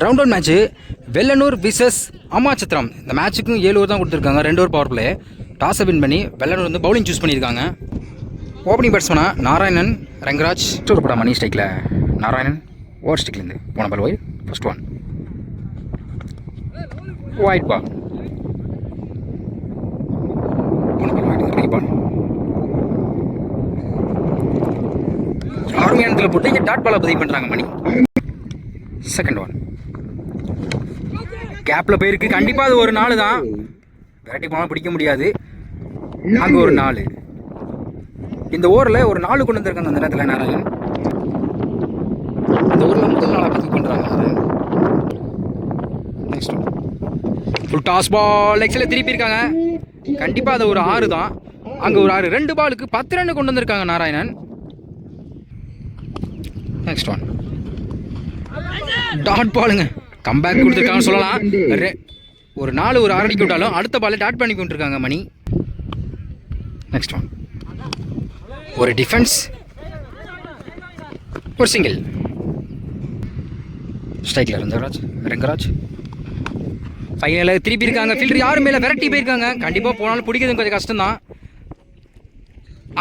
Round one match Vellanur versus Ammachatram. இந்த மேட்ச்சுக்கும் 7 over தான் கொடுத்துருக்காங்க. 2 ஓவர் பவர் பிளே. டாஸை வின் பண்ணி வெள்ளனூர் வந்து பவுலிங் சூஸ் பண்ணியிருக்காங்க. ஓப்பனிங் பேட்ஸ்மனா நாராயணன், ரங்கராஜ். ஒரு படம் மணி ஸ்ட்ரைக்கில் நாராயணன் ஓவர் ஸ்டிக்லேருந்து போன ball wide. First one wide ball. போன பால் ஒயிட் ரீபால். அருமையானத்தில் போட்டு இங்கே டாட் பாலை பதிவு பண்ணுறாங்க மணி. செகண்ட் ஒன் கேப்பில் போயிருக்கு. கண்டிப்பாக அது ஒரு 4 தான். விரட்டி போனால் பிடிக்க முடியாது. அங்கே ஒரு 4. இந்த ஓவரில் ஒரு 4 கொண்டு வந்திருக்காங்க அந்த நேரத்தில் நாராயணன். இந்த ஓவரில் முதல் 4 பதிவு பண்ணுறாங்க. Next one full toss ball. எக்ஸில் திருப்பி இருக்காங்க. கண்டிப்பாக அது ஒரு 6 தான். அங்கே ஒரு 6. 2 பாலுக்கு 10 ரன் கொண்டு வந்திருக்காங்க நாராயணன். நெக்ஸ்ட் ஒன் டாட் பாலுங்க. கம்பேக் கொடுத்துருக்காங்கன்னு சொல்லலாம். ஒரு 4 ஒரு 6 அடிக்க விட்டாலும் அடுத்த பாலை டாட் பண்ணி கொண்டிருக்காங்க மணி. நெக்ஸ்ட் ஒன் ஒரு டிஃபென்ஸ், ஒரு சிங்கிள். ஸ்ட்ரைக்கில் ரங்கராஜ் ஃபைனலில் திருப்பி இருக்காங்க. ஃபீல்டர் யாரும் மேலே விரட்டி போயிருக்காங்க. கண்டிப்பாக போனாலும் பிடிக்கிறது கொஞ்சம் கஷ்டம்தான்.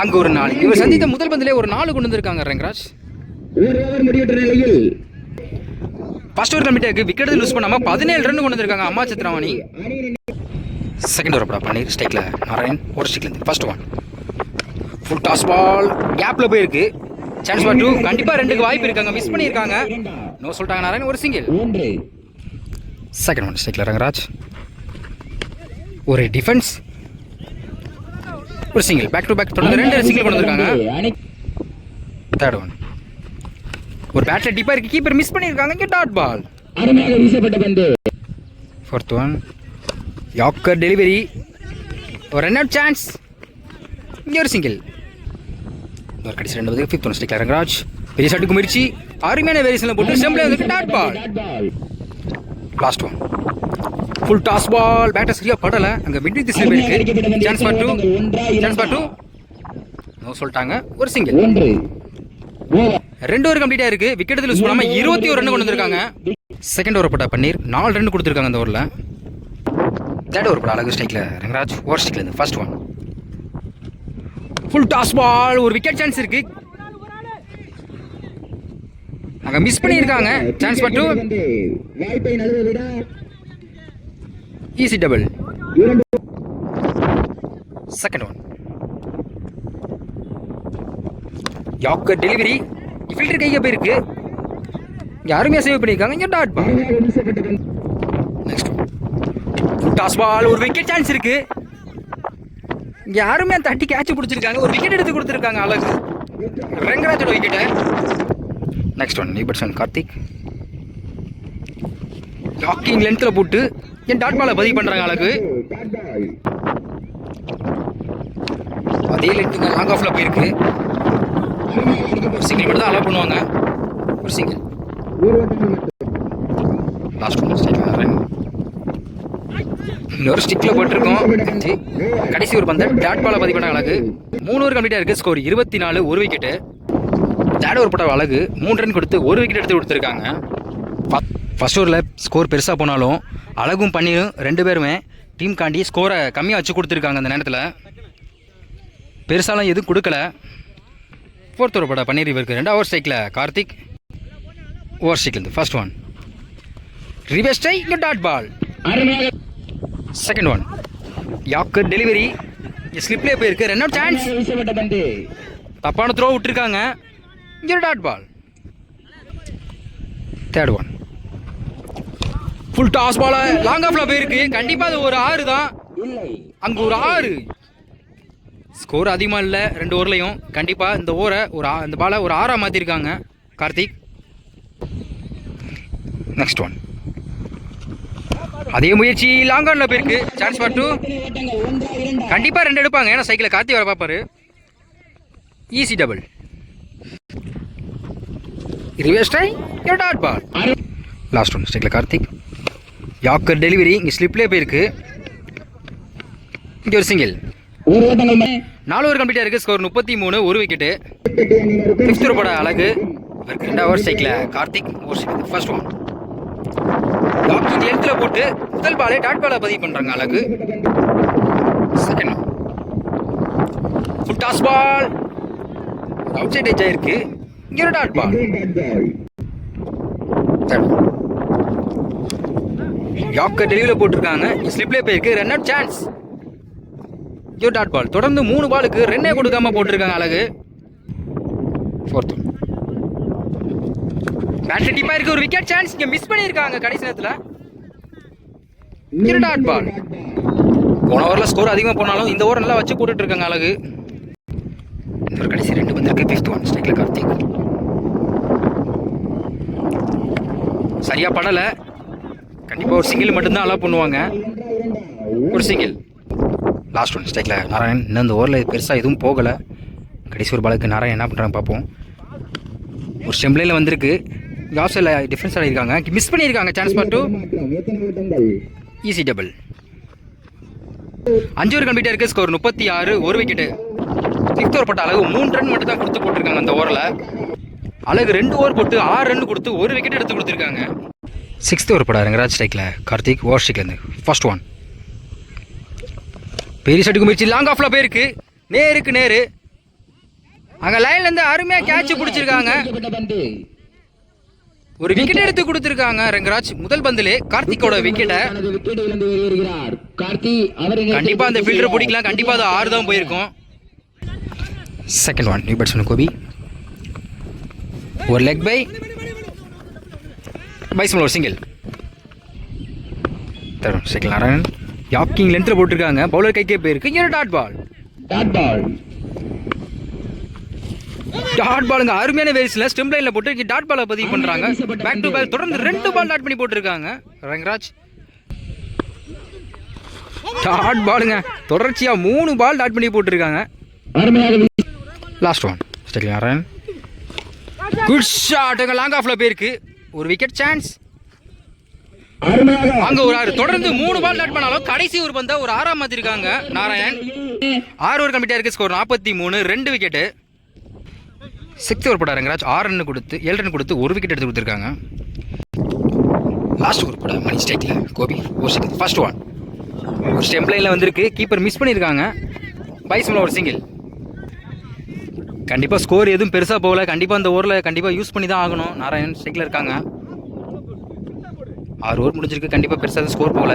அங்கே ஒரு 4. இவர் சந்தித்த முதல் பந்திலே ஒரு 4 கொண்டு வந்திருக்காங்க ரங்கராஜ். ஃபர்ஸ்ட் ஓவர் கம்ப்ளீட்டாக விக்கெட் லூஸ் பண்ணாமல் 17 ரன் கொண்டு வந்திருக்காங்க அம்மாச்சத்திரம் அணி. செகண்ட் ஓவர் பன்னீர் ஸ்ட்ரைக்கில் நாராயண் ஒரு ஸ்ட்ரைக்லேருந்து. First one full toss ball. கேப்பில் போயிருக்கு. Chance for 2. கண்டிப்பாக 2க்கு வாய்ப்பு இருக்காங்க. மிஸ் பண்ணியிருக்காங்க. நோ சொல்லிட்டாங்க நாராயண். ஒரு சிங்கிள். செகண்ட் ஒன் ஸ்ட்ரைக்கில் ரங்கராஜ் ஒரு டிஃபென்ஸ், ஒரு சிங்கிள். பேக் டு பேக் தொடர்ந்து 2 சிங்கிள் கொண்டு வந்திருக்காங்க. தேர்ட் ஒன் ஒரு பேட்ல டிப்பா இருக்கு. கீப்பர் மிஸ் பண்ணியிருக்காங்க. இங்கே dot ball. Fourth one yorker delivery, ஒரு ரன் அவுட் சான்ஸ். இங்கே ஒரு சிங்கிள். ஒரு கடைசி 2. ஃபிஃப்த் ஒன் ஸ்ட்ரைக்கில் ரங்கராஜ் பெரிய ஷாட்டுக்கு முயற்சி. அருமையான வேரியேஷனில் போட்டு செம்பிள் வந்து dot ball. Last one full toss ball. Batter சரியா படலை. அங்கே மிட் வித் ஸ்லிப் இருக்கு. சான்ஸ் ஃபார் 2 நோ சொல்லிட்டாங்க. ஒரு சிங்கிள். 2 ஓவர் கம்ப்ளீட்டாக இருக்கு. விக்கெட் லூஸ் பண்ணாமல் 21 ரன் கொண்டு வந்திருக்காங்க. செகண்ட் ஓவர் போட்ட பன்னீர் 4 ரன் கொடுத்துருக்காங்க அந்த ஓவரில். தேர்ட் ஓவர் போட அழகு ஸ்ட்ரைக்கில் ரங்கராஜ் ஓவர் ஸ்ட்ரைக்லேருந்து. First one full toss ball. ஒரு விக்கெட் சான்ஸ் இருக்கு. அங்கே மிஸ் பண்ணியிருக்காங்க. Chance for 2 easy double. Second one yorker delivery. Fielder கைக்கு போயிருக்கு. இங்கே அருமையாக சேவ் பண்ணியிருக்காங்க. இங்கே dot ball. Next full toss ball. ஒரு விக்கெட் சான்ஸ் இருக்கு. இங்கே அருமையாக தட்டி கேட்ச் பிடிச்சிருக்காங்க. ஒரு விக்கெட் எடுத்து கொடுத்துருக்காங்க அழகு. ரங்கராஜோட விக்கெட்டை. நெக்ஸ்ட் ஒன் நியூபர்சன் கார்த்திக் லாக்கிங் லென்த்தில் போட்டு என் டாட் பாலை பதிவு பண்ணுறாங்க அழகு. அதே லென்த்துங்க லாங் ஆஃப்ல போயிருக்கு. ஒரு சிங்கிள் மட்டும் தான் அலோவ் பண்ணுவாங்க. ஒரு சிங்கிள். லாஸ்ட் ஒன் இன்னொரு ஸ்டிக்கில் போட்டிருக்கோம். கடைசி ஒரு பந்தை டாட் பாலை பதிவு பண்ண அழகு. 3 ஓவர் கம்ப்ளீட்டாக இருக்குது. ஸ்கோர் 24, ஒரு விக்கெட்டு. தேர்ட் ஓவர் போட்ட அழகு 3 ரன் கொடுத்து ஒரு விக்கெட் எடுத்து கொடுத்துருக்காங்க. ஃபர்ஸ்ட் ஓவரில் ஸ்கோர் பெருசாக போனாலும் அழகும் பண்ணியும் 2 பேருமே டீம் காண்டி ஸ்கோரை கம்மியாக வச்சு கொடுத்துருக்காங்க. அந்த நேரத்தில் பெருசாலாம் எதுவும் கொடுக்கல. ஃபோர்த் ஓவர் போட பன்னீர் இவருக்கு 2 ஓவர் ஸ்ட்ரைக்கில் கார்த்திக் ஓவர் ஸ்ட்ரைக்லேருந்து. First one reverse strike. இங்கே dot ball. Second one yorker delivery. ஸ்லிப்லேயே போயிருக்கு. Run out chance. தப்பான த்ரோ விட்டுருக்காங்க. இங்கே dot ball. Third one full toss ball. Long ஆஃப்ல போயிருக்கு. கண்டிப்பாக அது ஒரு 6 தான். அங்கே ஒரு 6. ஸ்கோர் அதிகமாக இல்லை 2 ஓவர்லையும். கண்டிப்பாக இந்த ஓவரை இந்த பாலை ஒரு 6ஆக மாற்றிருக்காங்க கார்த்திக். நெக்ஸ்ட் ஒன் அதே முயற்சி லாங் ஆனில் போயிருக்கு. Chance for 2. கண்டிப்பாக 2 எடுப்பாங்க. ஏன்னா சைக்கிளில் கார்த்திக் வர பார்ப்பாரு. Easy double. Reverse try. Dot ball. Last one ஸ்ட்ரைக்கில் கார்த்திக் யாக்கர் டெலிவரி. இங்கே ஸ்லிப்லேயே போயிருக்கு. இங்கே ஒரு சிங்கிள். 4 ஓவர் கம்ப்ளீட்டாக இருக்குது. ஸ்கோர் 33, ஒரு விக்கெட்டு. ஃபிஃப்த் ஓவர் போட அழகு. 2 ஓவர் ஸ்ட்ரைக்கில் Karthik over strike. First one லாக்கிங் லென்த்தில் போட்டு முதல் பாலே டாட் பாலை பதிவு பண்ணுறாங்க Azhagu. Second full toss ball outside edge ஆயிருக்கு. இங்கே ஒரு டாட் பால். யாக்கர் டெலிவரியில் போட்டிருக்காங்க. ஸ்லிப்லே போயிருக்கு. Run out chance. இங்கே டாட் பால். தொடர்ந்து 3 பாலுக்கு ரன்னே கொடுக்காம போட்டிருக்காங்க அழகு. ஃபோர்த் பேட் டீப்பா இருக்கு. ஒரு விக்கெட் சான்ஸ் இங்க மிஸ் பண்ணியிருக்காங்க கடைசி நேரத்தில். இங்கே டாட் பால். போன ஓவரில் ஸ்கோர் அதிகமாக போனாலும் இந்த ஓவர் நல்லா வச்சு போட்டுட்டு இருக்காங்க அழகு. ஒரு கடைசி 2 வந்திருக்கு. 5th ஒன் ஸ்ட்ரைக்கில் கார்த்திக். சரியா படலை. கண்டிப்பாக ஒரு சிங்கிள் மட்டும்தான் அலோவ் பண்ணுவாங்க. ஒரு சிங்கிள். லாஸ்ட் ஒன் ஸ்ட்ரைக்கில் நாராயண். இன்னும் இந்த ஓவரில் பெருசாக எதுவும் போகலை. கடைசி ஒரு பாலுக்கு நாராயண் என்ன பண்ணுறாங்க பார்ப்போம். ஒரு ஸ்டெம்ப்லைனில் வந்திருக்கு. ஆஃப் சைடில் டிஃபென்ஸ் ஆகியிருக்காங்க. மிஸ் பண்ணியிருக்காங்க சான்ஸ் பார் 2. Easy double. 5 ஓவர் கம்ப்ளீட்டாக இருக்குது. ஸ்கோர் 36. ஒரு விக்கெட்டு. 5th ஓவர் போட்ட அழகு 3 ரன் மட்டும் தான் கொடுத்து போட்டிருக்காங்க அந்த ஓவரில். அழகு 2 ஓவர் போட்டு 6 ரன் கொடுத்து ஒரு விக்கெட் எடுத்து கொடுத்துருக்காங்க. 6th ஓவர் போட ரங்கராஜ் ஸ்ட்ரைக்கில் கார்த்திக். ஓவர் ஸ்ட்ரைக்லேருந்து ஃபர்ஸ்ட் ஒன். பெரிய சட்டுக்கு முயற்சி. லாங் ஆஃப்ல போயிருக்கு. நேருக்கு நேரு. அங்கே லைன்லேருந்து அருமையாக கேட்ச் பிடிச்சிருக்காங்க. ஒரு விக்கெட் எடுத்து கொடுத்துருக்காங்க ரங்கராஜ். முதல் பந்திலே கார்த்திகோட விக்கெட்டை. கண்டிப்பாக அந்த ஃபீல்டரை பிடிக்கலாம். கண்டிப்பாக அது 6 தான் போயிருக்கும். Second one. New batsman Gopi. ஒரு லெக் பை பைஸ்மல். ஒரு சிங்கிள். தரும் செகண்ட் நாராயணன். யாக்கிங் லென்த்தில் போட்டிருக்காங்க. பவுலர் கைக்கே போயிருக்கு. இங்கே டாட் பால். டாட் பாலுங்க. அருமையான வேரிஸில் ஸ்டெம் லைனில் போட்டு டாட் பாலை பதிவு பண்ணுறாங்க. பேக் டு பேக் தொடர்ந்து 2 பால் டாட் பண்ணி போட்டிருக்காங்க ரங்கராஜ். டாட் பாலுங்க. தொடர்ச்சியாக 3 பால் டாட் பண்ணி போட்டிருக்காங்க. லாஸ்ட் ஒன் ஸ்ட்ரைக்கில் நாராயண். Good shot. லாங் ஆஃப்ல போயிருக்கு. ஒரு விக்கெட் சான்ஸ். அங்க ஒரு 6. தொடர்ந்து 3 பால் டாட் பண்ணாலும் கடைசி ஒரு பந்தா ஒரு 6ஆம் மாத்திருக்காங்க நாராயண். 6 ஓவர் கம்ப்ளீட்டா இருக்கு. ஸ்கோர் 43. 2 விக்கெட். 6th ஓவர் போட ரங்கராஜ் 6 ரன் கொடுத்து 7 ரன் கொடுத்து ஒரு விக்கெட் எடுத்து கொடுத்துருக்காங்க. லாஸ்ட் ஓவர் போட மணி ஸ்ட்ரைக்கில் கோபி. First one. ஒரு ஸ்டெம்ப் லைனில் வந்திருக்கு. கீப்பர் மிஸ் பண்ணியிருக்காங்க. பைஸ்மல் ஒரு சிங்கிள். கண்டிப்பாக ஸ்கோர் எதுவும் பெருசாக போகல. கண்டிப்பாக அந்த ஓவரில் கண்டிப்பாக யூஸ் பண்ணி தான் ஆகணும். நாராயண் ஸ்ட்ரைக்கில் இருக்காங்க. 6 ஓவர் முடிஞ்சிருக்கு. கண்டிப்பாக பெருசாக ஸ்கோர் போகல.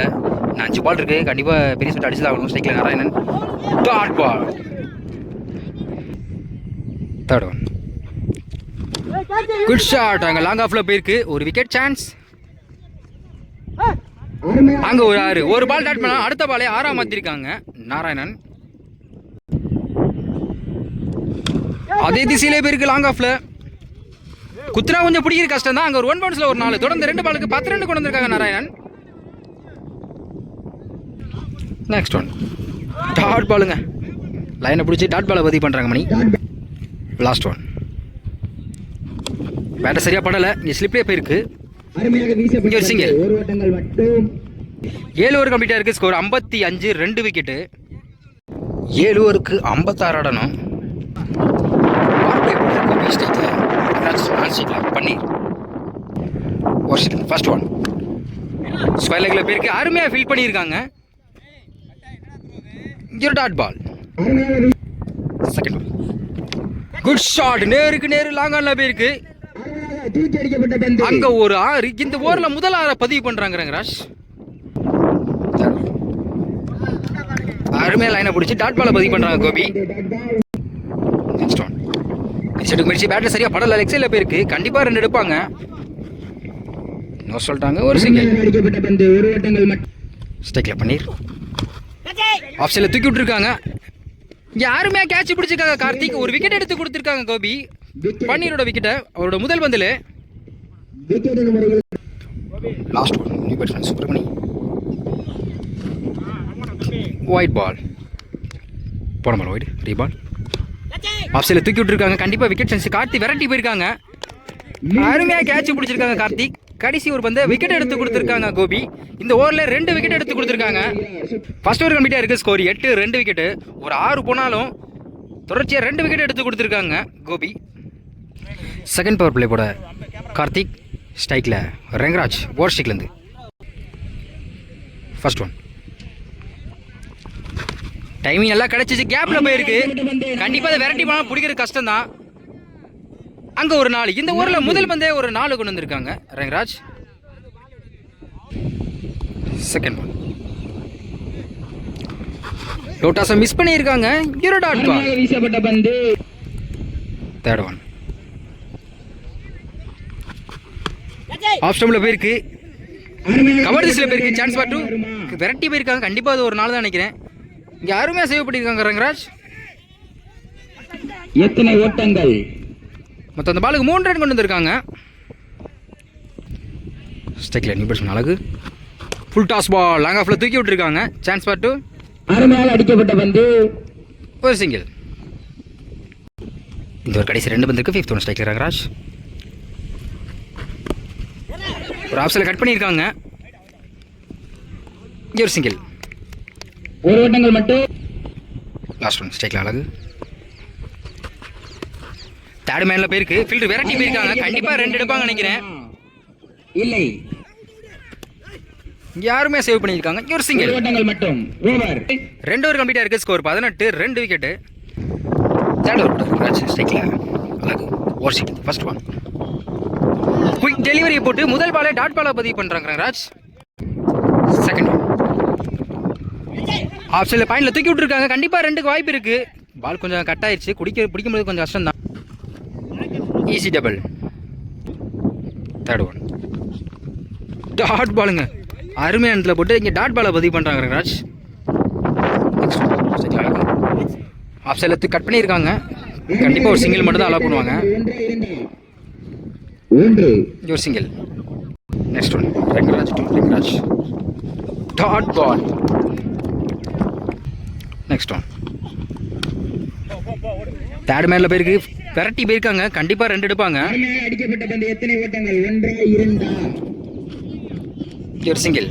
5 பால் இருக்குது. கண்டிப்பாக பெரிய ஷாட் அடிச்சு தான் ஆகணும். ஸ்ட்ரைக்கில் Narayanan. Dot ball. Third one. Good shot. அங்கே லாங் ஆஃப்ல போயிருக்கு. ஒரு விக்கெட் சான்ஸ். அங்கே ஒரு 6. ஒரு பால் டாட் பண்ணா அடுத்த பாலே 6ஆ மாற்றிருக்காங்க நாராயணன். அதே திசையிலே போயிருக்கு. லாங் ஆஃப்ல குத்துனா கொஞ்சம் பிடிக்கிற கஷ்டம் தான். அங்கே ஒரு 1 பவுன்ஸ்ல ஒரு 4. தொடர்ந்து 2 பாலுக்கு 10 ரன் கொண்டு வந்திருக்காங்க நாராயணன். Next one. டாட் பாலுங்க. லைனை பிடிச்சி டாட் பாலை பதிவு பண்ணுறாங்க மணி. Last one. பேட்டை சரியாக படலை. இங்கே ஸ்லிப்லேயே போயிருக்கு. இங்கே ஒரு சிங்கிள். 7 ஓவர் கம்ப்ளீட்டாக இருக்குது. ஸ்கோர் 55. 2 விக்கெட்டு. 7 ஓவருக்கு 56 ஆடணும். பன்னீர். First one. ஸ்கொயர் லெக்ல போயிருக்கு. அருமையாக ஃபீல் பண்ணியிருக்காங்க. இங்கே dot ball. Second one. Good shot. நேருக்கு நேரு லாங் ஆன்ல போயிருக்கு. அங்க ஒரு 6. இந்த ஓவர்ல முதல் 6 பதிவு பண்றாங்க ரங்கராஜ். அருமையா லைனை பிடிச்சி டாட் பாலை பதிவு பண்றாங்க கோபி. Next one. செட்டுக்கு முயற்சி. பேட்ல சரியா படல. லெக் சைட்ல போயிருக்கு. கண்டிப்பா 2 எடுப்பாங்க. நோ சொல்லிட்டாங்க. ஒரு சிங்கிள். ஸ்ட்ரைக்ல பன்னீர். ஆஃப் சைட்ல தூக்கி விட்டுருக்காங்க. இங்க யாருமே கேட்ச் பிடிச்சிருக்காங்க கார்த்திக். ஒரு விக்கெட் எடுத்து கொடுத்துருக்காங்க கோபி. பன்னீரோட விக்கெட்டை அவரோட முதல் பந்தில். Last one. New batsman Subramani. Wide ball. போன பால் ஒயிட். ரீபால். ஆஃப் சைடில் தூக்கி விட்டுருக்காங்க. கண்டிப்பாக விக்கெட் சான்ஸ். கார்த்திக் விரட்டி போயிருக்காங்க. அருமையாக கேட்ச் பிடிச்சிருக்காங்க கார்த்திக். கடைசி ஒரு பந்து விக்கெட் எடுத்து கொடுத்துருக்காங்க கோபி. இந்த ஓவரில் 2 விக்கெட் எடுத்து கொடுத்துருக்காங்க. ஃபர்ஸ்ட் ஓவர் கம்ப்ளீட்டாக இருக்குது. ஸ்கோர் 8. 2 விக்கெட்டு. ஒரு 6 போனாலும் தொடர்ச்சியாக 2 விக்கெட் எடுத்து கொடுத்துருக்காங்க கோபி. செகண்ட் பவர் பிளே போட கார்த்திக். ஸ்ட்ரைக்கில் ரெங்கராஜ் ஓவர் ஸ்ட்ரைக்லேருந்து ஃபர்ஸ்ட் ஒன். டைமிங் எல்லாம் கிடச்சிச்சு, கேப்பில் போயிருக்கு. கண்டிப்பாக அதை வெரைட்டி பண்ணால் பிடிக்கிறது கஷ்டம் தான். அங்கே ஒரு 4, இந்த ஊரில் முதல் பந்தே ஒரு 4 கொண்டு வந்திருக்காங்க ரெங்கராஜ். Second one. லோட்டாஸை மிஸ் பண்ணியிருக்காங்க. டாட் பால் வீசப்பட்ட பந்து. Third one. ஆஃப் ஸ்டம்பில் போயிருக்கு, கவர் திசையில் போயிருக்கு. சான்ஸ் பார் 2 வெரைட்டி போயிருக்காங்க. கண்டிப்பாக அது ஒரு 4 தான் நினைக்கிறேன். இங்கே யாருமே சேவ் பண்ணியிருக்காங்க ரெங்கராஜ். எத்தனை ஓட்டங்கள் மொத்தம் அந்த பாலுக்கு 3 ரன் கொண்டு வந்திருக்காங்க. ஸ்ட்ரைக்கில் நியூ பேட்ஸ்மேன் அழகு. ஃபுல் டாஸ் பால் லாங் ஆஃப்ல தூக்கி விட்டுருக்காங்க. சான்ஸ் பார் 2 அருமையாக அடிக்கப்பட்ட பந்து. ஒரு சிங்கிள். இந்த ஒரு கடைசி 2 பந்துக்கு 5th ஒன் ஸ்ட்ரைக்கில் ரெங்கராஜ். ஒரு ஆப்ஸில் கட் பண்ணியிருக்காங்க. இங்கே ஒரு சிங்கிள். ஒரு ஓட்டங்கள் மட்டும். லாஸ்ட் ஒன் ஸ்ட்ரைக்கில் அழகு. தேர்ட் மேனில் போயிருக்கு. ஃபீல்டு வெரைட்டி போயிருக்காங்க. கண்டிப்பாக 2 எடுப்பாங்க நினைக்கிறேன். இல்லை, யாருமே சேவ் பண்ணியிருக்காங்க. இங்கே ஒரு சிங்கிள். ஓட்டங்கள் மட்டும். ஓவர். 2 ஓவர் கம்ப்ளீட்டாக இருக்குது. Score 18, 2 wicket. Third over Rengaraj ஸ்ட்ரைக்கில் Azhagu over strike. First one. Quick டெலிவரியை போட்டு முதல் பாலை டாட் பாலை பதிவு பண்ணுறாங்க ரெங்கராஜ். Second one. ஆஃப் சைடில் பாயிண்டில் தூக்கி விட்டுருக்காங்க. கண்டிப்பாக 2க்கு வாய்ப்பு இருக்குது. பால் கொஞ்சம் கட் ஆயிடுச்சு. பிடிக்கும்போது கொஞ்சம் கஷ்டம் தான். Easy double. Third one. Dot பாலுங்க, அருமையான இடத்துல போட்டு இங்கே டாட் பாலை பதிவு பண்ணுறாங்க ரெங்கராஜ். ஆஃப் சைடில் கட் பண்ணியிருக்காங்க. கண்டிப்பாக ஒரு சிங்கிள் மட்டும் தான் அலோவ் பண்ணுவாங்க. இங்கே ஒரு single. Next one. Rengaraj to Rengaraj. Dot ball. Next one. Third மேனில் போயிருக்கு. வெரைட்டி போயிருக்காங்க. கண்டிப்பாக 2 எடுப்பாங்க. அடிக்கப்பட்ட பந்து. எத்தனை ஓட்டங்கள்? 1, 2. ஒரு சிங்கிள்.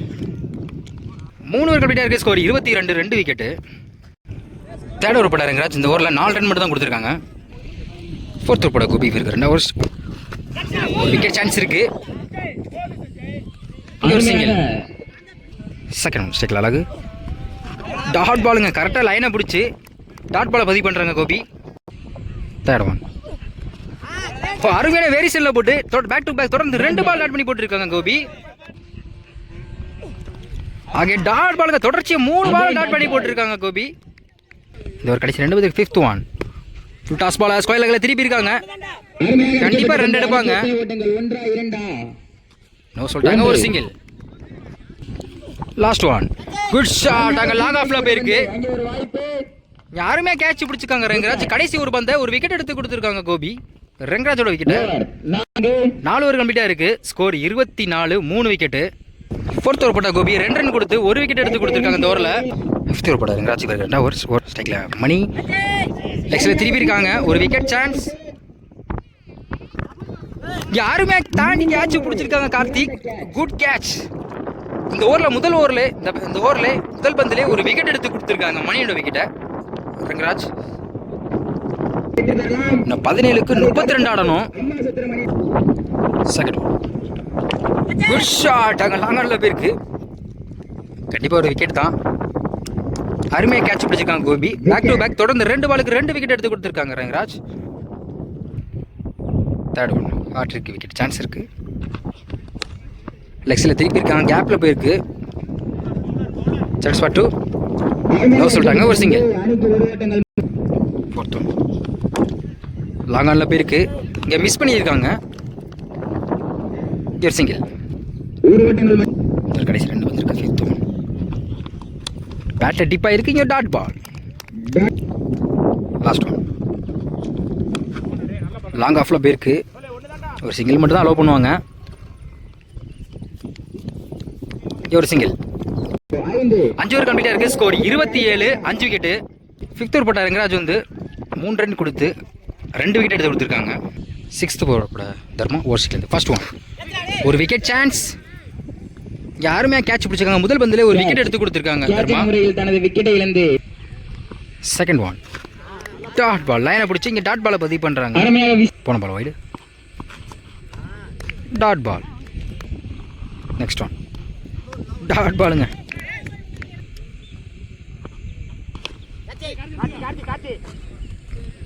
3 ஓவர் கம்ப்ளீட்டாக இருக்குது. Score 22, 2 wicket. தேர்ட் ஓவர் போட ரெங்கராஜ். இந்த ஓவரில் 4 ரன் மட்டும் தான் கொடுத்துருக்காங்க. ஃபோர்த் ஓவர் போட கோபி இருக்கு. 2 ஓவர்ஸ் விக்கெட் சான்ஸ் இருக்கு. ஒரு சிங்கிள். செகண்ட் ஒன் ஸ்ட்ரைக்கில் அழகு. டாட் பாலுங்க, கரெக்டாக லைனை பிடிச்சி டாட் பாலை பதிவு பண்ணுறாங்க கோபி. Third one. இப்போ அருமையான வேரியேஷனில் போட்டு பேக் டு பேக் தொடர்ந்து 2 பால் டாட் பண்ணி போட்டுருக்காங்க கோபி. ஆகிய டாட் பாலுங்க தொடர்ச்சியாக 3 பால் டாட் பண்ணி போட்டுருக்காங்க கோபி. இந்த ஒரு கடைசி 2 பந்துக்கு 5th one. Full toss ball square லெக்கில் திருப்பி இருக்காங்க. கண்டிப்பாக 2 எடுப்பாங்க. நோ சொல்லிட்டாங்க. ஒரு single. Last one. Good shot. அங்கே லாங் ஆஃப்ல போயிருக்கு. யாருமே கேட்ச் பிடிச்சிருக்காங்க ரெங்கராஜ். கடைசி ஒரு பந்தை ஒரு விக்கெட் எடுத்து கொடுத்துருக்காங்க கோபி. ரெங்கராஜோட விக்கெட்டு. 4 ஓவர் கம்ப்ளீட்டாக இருக்குது. Score 24, 3 wicket. ஃபோர்த் ஓவர் போட்ட கோபி 2 ரன் கொடுத்து 1 விக்கெட் எடுத்து கொடுத்துருக்காங்க இந்த ஓவரில். 5th ஓவர் போட்ட ரெங்கராஜ் 2 ஓவர்ஸ். ஸ்ட்ரைக்கில் மணி லெக்ஸில் திருப்பி இருக்காங்க. ஒரு விக்கெட் சான்ஸ். யாருமே தாண்டி கேட்ச் பிடிச்சிருக்காங்க கார்த்திக். Good catch. இந்த ஓவரில் முதல் பந்திலே ஒரு விக்கெட் எடுத்து கொடுத்துருக்காங்க. மணியோட விக்கெட்டை ரெங்கராஜ். இன்னும் 17க்கு 32 ஆடணும். Second good shot. அங்கே லாங்கரில் போயிருக்கு. கண்டிப்பாக ஒரு விக்கெட் தான். அருமையாக கேட்ச் பிடிச்சிருக்காங்க கோபி. பேக் டு பேக் தொடர்ந்து 2 பாலுக்கு 2 விக்கெட் எடுத்து கொடுத்துருக்காங்க Rengaraj. Third one. Hat trick wicket chance இருக்குது. லெக்ஸில் திருப்பி இருக்காங்க. கேப்பில் போயிருக்கு. சான்ஸ் பார் 2 நோ சொல்லிட்டாங்க. ஒரு சிங்கிள். Fourth one. லாங் ஆனில் போயிருக்கு. இங்கே மிஸ் பண்ணியிருக்காங்க. ஒரு சிங்கிள். கடைசி 2 வந்திருக்கு. 5th one. பேட்டை டிப் ஆயிருக்கு. இங்கே dot ball. Last one. Long ஆஃப்ல போயிருக்கு. ஒரு சிங்கிள் மட்டும் தான் அலோவ் பண்ணுவாங்க. ஒரு சிங்கிள். 5 ஓவர் கம்ப்ளீட்டாக இருக்குது. Score 27, 5 wicket. 5th ஓவர் போட்ட ரெங்கராஜ் 3 ரன் கொடுத்து 2 விக்கெட் எடுத்து கொடுத்துருக்காங்க. 6th ஓவர் போட தர்மா ஓவர் ஸ்ட்ரைக்லேருந்து ஃபர்ஸ்ட் ஒன். ஒரு விக்கெட் சான்ஸ். யாருமே கேட்ச் பிடிச்சிருக்காங்க. முதல் பந்திலே ஒரு விக்கெட் எடுத்து கொடுத்துருக்காங்க தர்மா. தனது விக்கெட்டை இழந்து செகண்ட் ஒன். டாட் பால் லைனை பிடிச்சி இங்கே டாட் பாலை பதிவு பண்ணுறாங்க. போன ball wide. Dot ball. Next one dot பாலுங்க.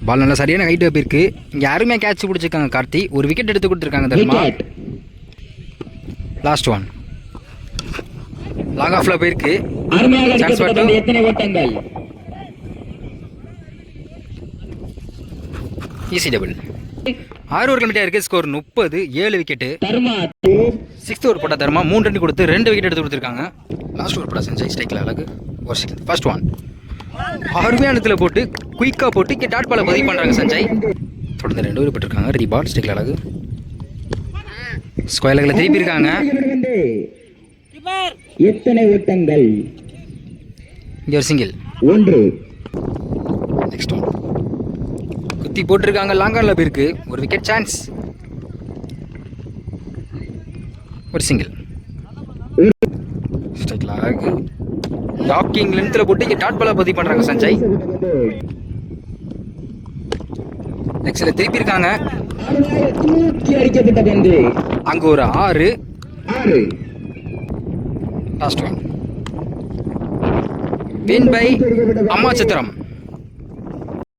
பால் நல்லா சரியான ஹைட் போயிருக்கு. இங்கே யாருமே கேட்ச் பிடிச்சிருக்காங்க. கார்த்தி ஒரு விக்கெட் எடுத்து கொடுத்துருக்காங்க தர்மா. விக்கெட். லாஸ்ட் ஒன் லாங் ஆஃப்ல போயிருக்கு. அருமையாக Chance அடிக்கப்பட்ட for two. பந்து எத்தனை ஓட்டங்கள்? Easy double. 6 ஓவர் கம்மிட்டாக இருக்குது. ஸ்கோர் 30. 7 விக்கெட்டு. தர்மா 6th ஓவர் போட்ட தர்மா 3 ரன் கொடுத்து 2 விக்கெட் எடுத்து கொடுத்துருக்காங்க. லாஸ்ட் ஓவர் போட சஞ்சய் ஸ்ட்ரைக்கில் அழகு ஒரு செகண்ட். ஃபர்ஸ்ட் ஒன் அருமையான இடத்துல போட்டு குயிக்காக போட்டு இங்கே டாட் பாலை பதிவு பண்ணுறாங்க சஞ்சய். தொடர்ந்து 2 ஓவர் போட்டிருக்காங்க. ரீபால் ஸ்ட்ரைக்கில் அழகு ஸ்கொயர்ல திருப்பி இருக்காங்க. பந்து எத்தனை ஓட்டங்கள்? இங்கே ஒரு சிங்கிள். 1. நெக்ஸ்ட் ஒன் குத்தி போட்டிருக்காங்க. லாங்கானில் போயிருக்கு. ஒரு விக்கெட் சான்ஸ். ஒரு சிங்கிள். ஸ்ட்ரைக்கில் அழகு டாக்கிங் லென்த்தில் போட்டு இங்கே டாட் பாலை பதிவு பண்ணுறாங்க சஞ்சய். நெக்ஸ்ட்ல திருப்பி இருக்காங்க. தூக்கி அடிக்கப்பட்ட பந்து அங்கே ஒரு 6. 6. லாஸ்ட் ஒன் வின் பை அம்மா சித்திரம்.